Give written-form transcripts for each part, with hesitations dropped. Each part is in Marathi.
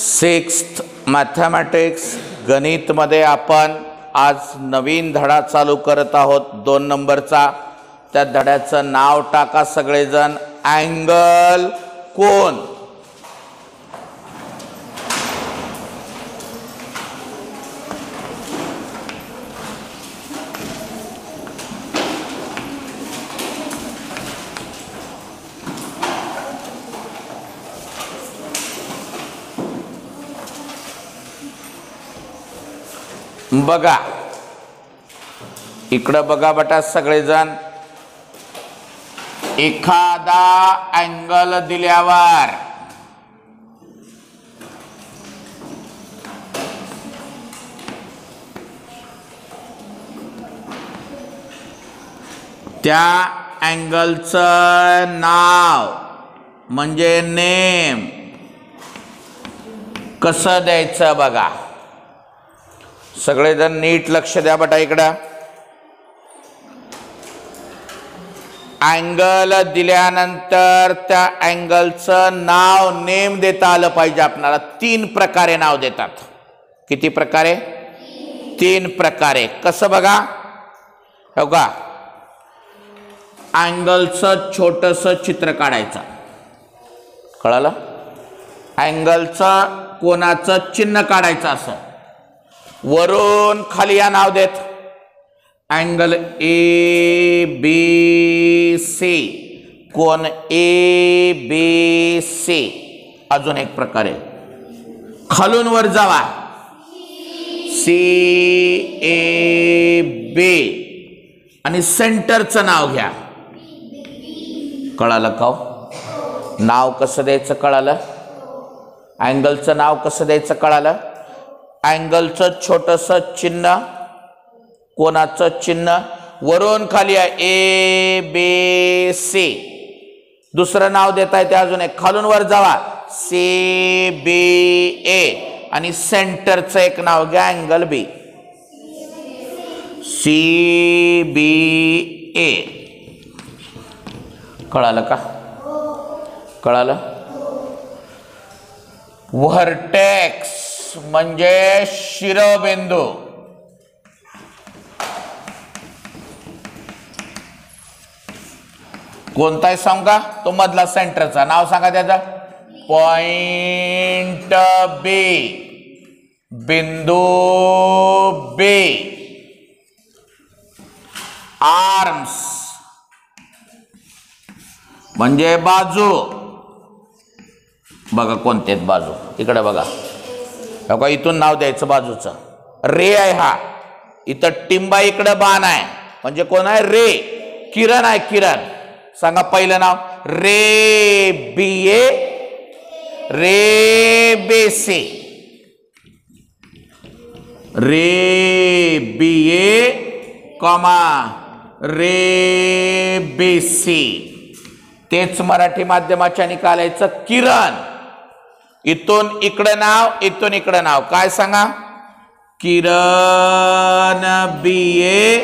सिक्स्थ मॅथमॅटिक्स गणितमध्ये आपण आज नवीन धडा चालू करत आहोत 2 नंबरचा। त्या धड्याचं नाव टाका सगळेजण, अँगल कोन। बघा इकडं बघा बेटा सगळेजण, एखादा अँगल दिल्यावर त्या अँगलचं नाव म्हणजे नेम कसं द्यायचं बघा। सगळेजण नीट लक्ष द्या बेटा इकडं। अँगल दिल्यानंतर त्या अँगलचं नाव नेम देता आलं पाहिजे आपल्याला। 3 प्रकारे नाव देतात। किती प्रकारे? 3 प्रकारे। कसं बघा, हो का, अँगलचं छोटंसं चित्र काढायचं, कळलं? अँगलचं कोणाचं चिन्ह काढायचं, असं वरून खाली या नाव देत, अँगल ए बी सी, कोण ए बी सी। अजून एक प्रकारे खालून वर जावा, सी ए बी, आणि सेंटरचं नाव घ्या। कळालं का? नाव कसं द्यायचं कळालं? अँगलचं नाव कसं द्यायचं कळालं? अँगलचं छोटंसं चिन्ह, कोणाचं चिन्ह, वरून खाली आहे ए बी सी। दुसरं नाव देता येते अजून एक, खालून वर जावा, सी बी ए, आणि सेंटरचं एक नाव घ्या, अँगल बी, सी बी ए। कळालं का? कळालं? व्हर्टेक्स म्हणजे शिरोबिंदू, कोणता आहे सांगा? तो मधला सेंटरचा नाव सांगा त्याचा, पॉइंट बी, बिंदू बी। आर्म्स म्हणजे बाजू, बघा कोणते बाजू, इकडे बघा, बघा इथून नाव द्यायचं बाजूचं, रे आहे हा, इथं टिंबा, इकडे बाण आहे, म्हणजे कोण आहे? रे, किरण आहे, किरण। सांगा पहिलं नाव, रे बी ए, रे बी सी, रे बी ए कॉमा रे बी सी। तेच मराठी माध्यमाच्या निकालायचं किरण। इथून इकडं नाव, इथून इकडं नाव, काय सांगा? किरण बी ए,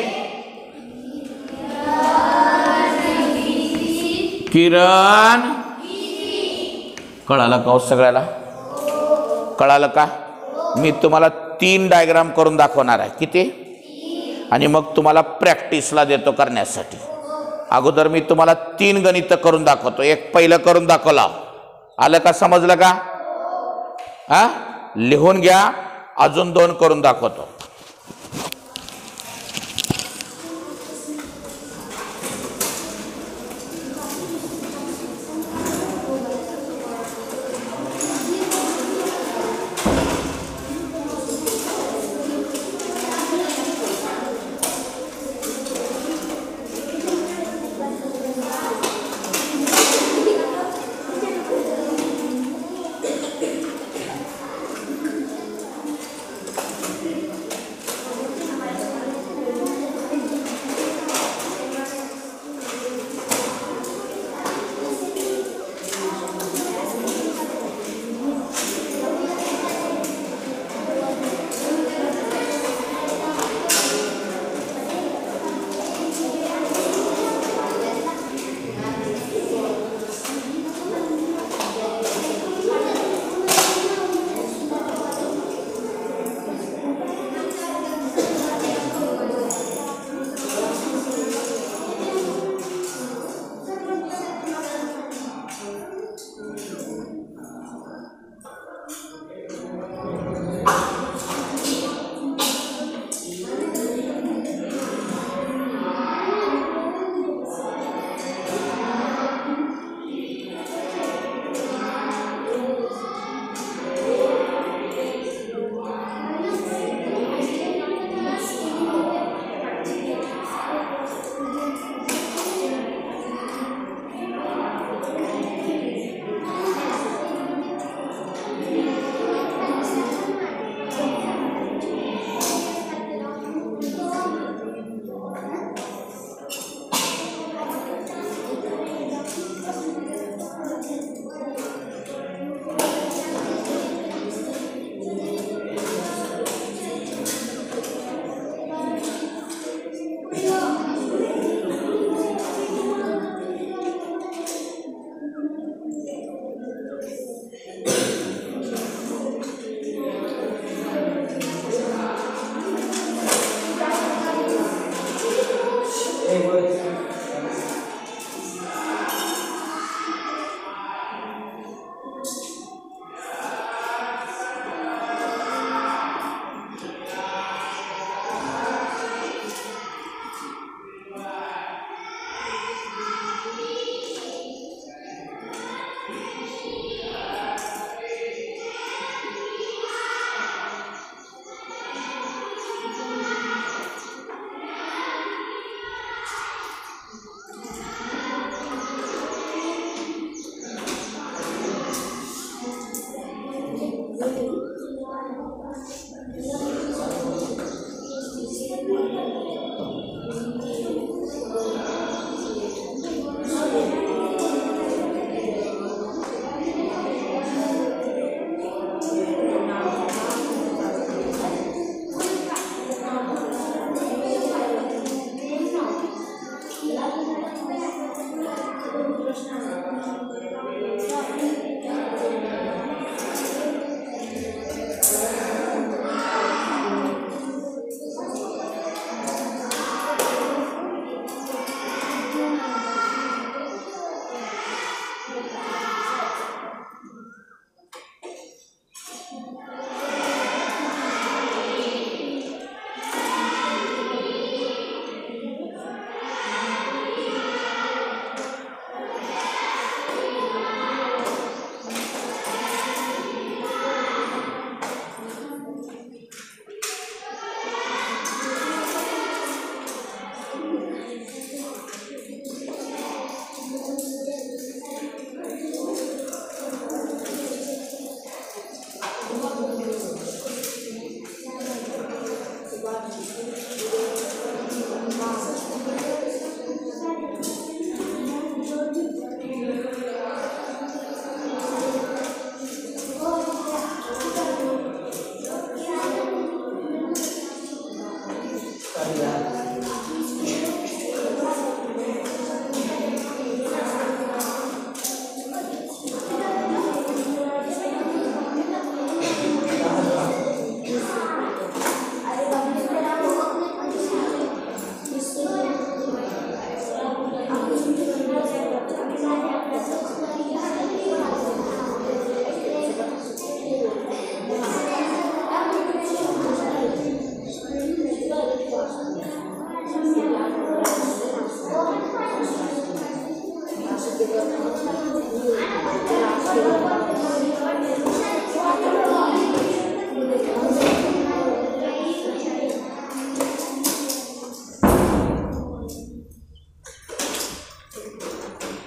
किरण। कळालं का सगळ्याला? कळालं का? मी तुम्हाला 3 डायग्राम करून दाखवणार आहे। किती? आणि मग तुम्हाला प्रॅक्टिसला देतो करण्यासाठी। अगोदर मी तुम्हाला 3 गणित करून दाखवतो। एक पहिलं करून दाखवला, आलं का? समजलं का? हा, लिहून घ्या। अजून 2 करून दाखवतो।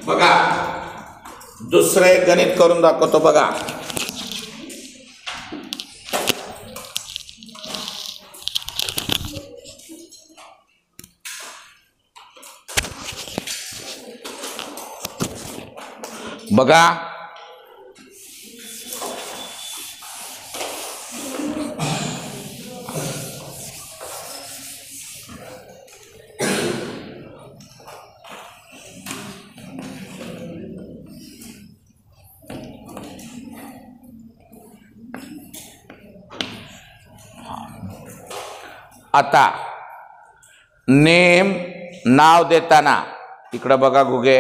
बघा दुसरे गणित करून दाखवतो बघा. बघा आता नेम नाव देताना इकडं बघा घुगे,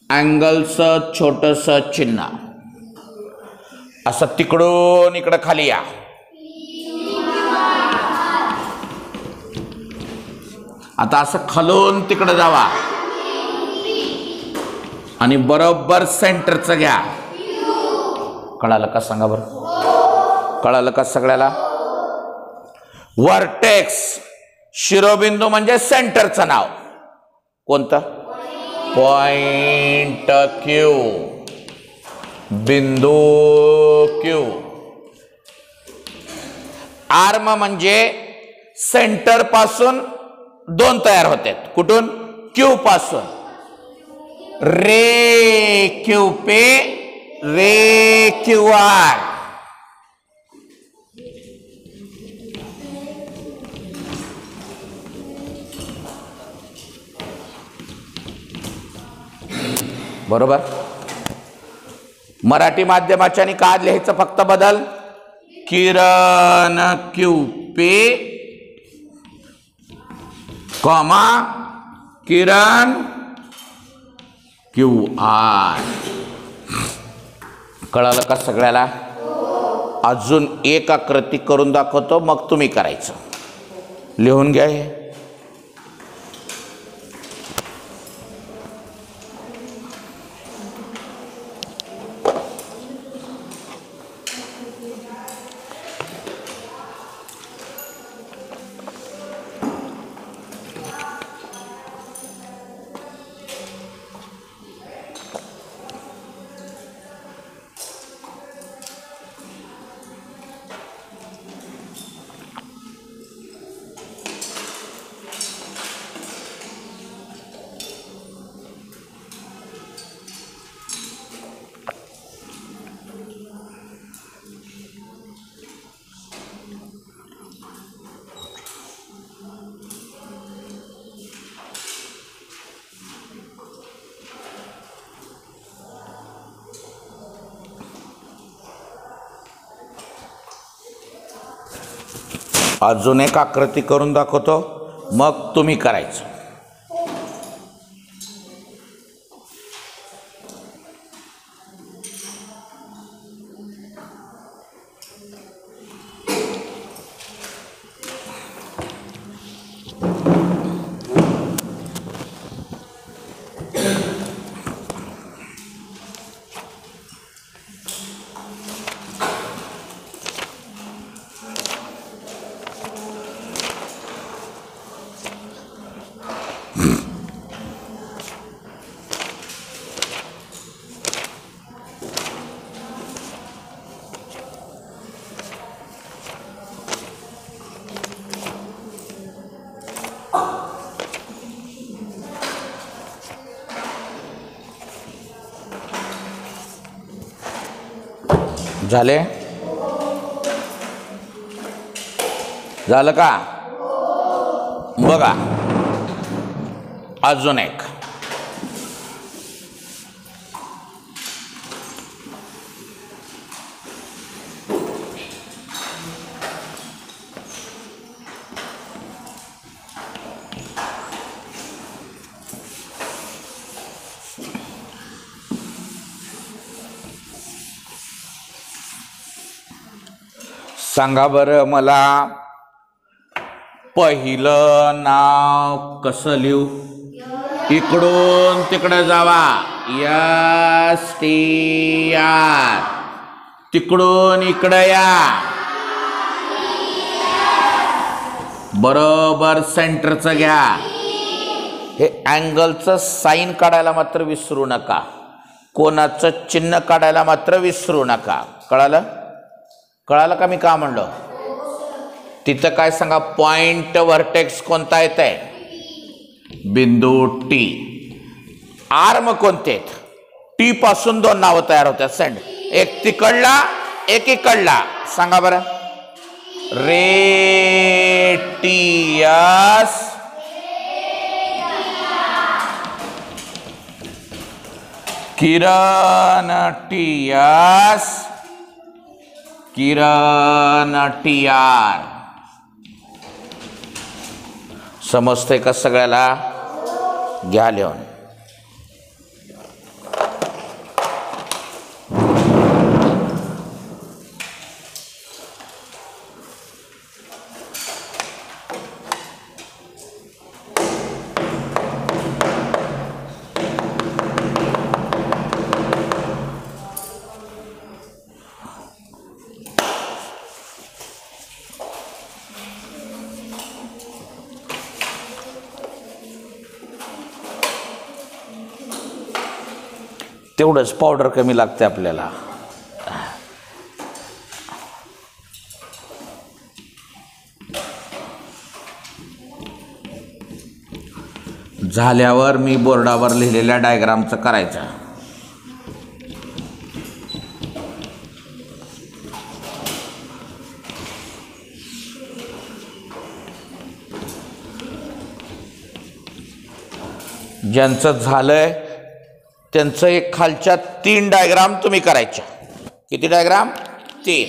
अँगलचं छोटंसं चिन्ह असं तिकडून इकडं खाली या. आता असं खालून तिकडं जावा आणि बरोबर सेंटरचं घ्या. कळालं का सांगा बरं? कळालं का सगळ्याला? वर्टेक्स शिरोबिंदू म्हणजे सेंटरचं नाव कोणतं? पॉइंट क्यू, बिंदू क्यू. आर्म म्हणजे सेंटर पासून दोन तयार होतात. कुठून? क्यू पासून. रे क्यू पे, रे क्यू आर. बरोबर. मराठी माध्यमाच्या आणि काय लिहायचं फक्त बदल, किरण क्यू पे कॉमा किरण क्यू आर. कळालं का सगळ्याला? अजून एक आकृती करून दाखवतो मग तुम्ही करायचं. लिहून घ्या हे. अजून एक आकृती करून दाखवतो, मग तुम्ही करायचं. झाले? झालं का? बघा अजून एक. सांगा बरं मला, पहिलं नाव कसं लिहू? इकडून तिकडे जावा, STR. तिकडून इकडे या, बरोबर सेंटरचं घ्या. हे अँगलचं साइन काढायला मात्र विसरू नका, कोणाचं चिन्ह काढायला मात्र विसरू नका. कळालं? कळालं का मी का म्हणलं? तिथं काय सांगा, पॉइंट व्हर्टेक्स कोणता येत आहे? बिंदू टी. आर्म कोणते आहेत? टी पासून दोन नावं तयार होतात. सेंड एक तिकडला एक इकडला. सांगा बरं. रेटियस, किरणटियस, किरणटियार. समजतंय का सगळ्याला? घ्या लिहून. तेवढंच पावडर कमी लागते आपल्याला. झाल्यावर मी बोर्डावर लिहिलेल्या डायग्रामचं करायचं. ज्यांचं झालंय त्यांचं एक खालच्या 3 डायग्राम तुम्ही करायच्या. किती डायग्राम? 3.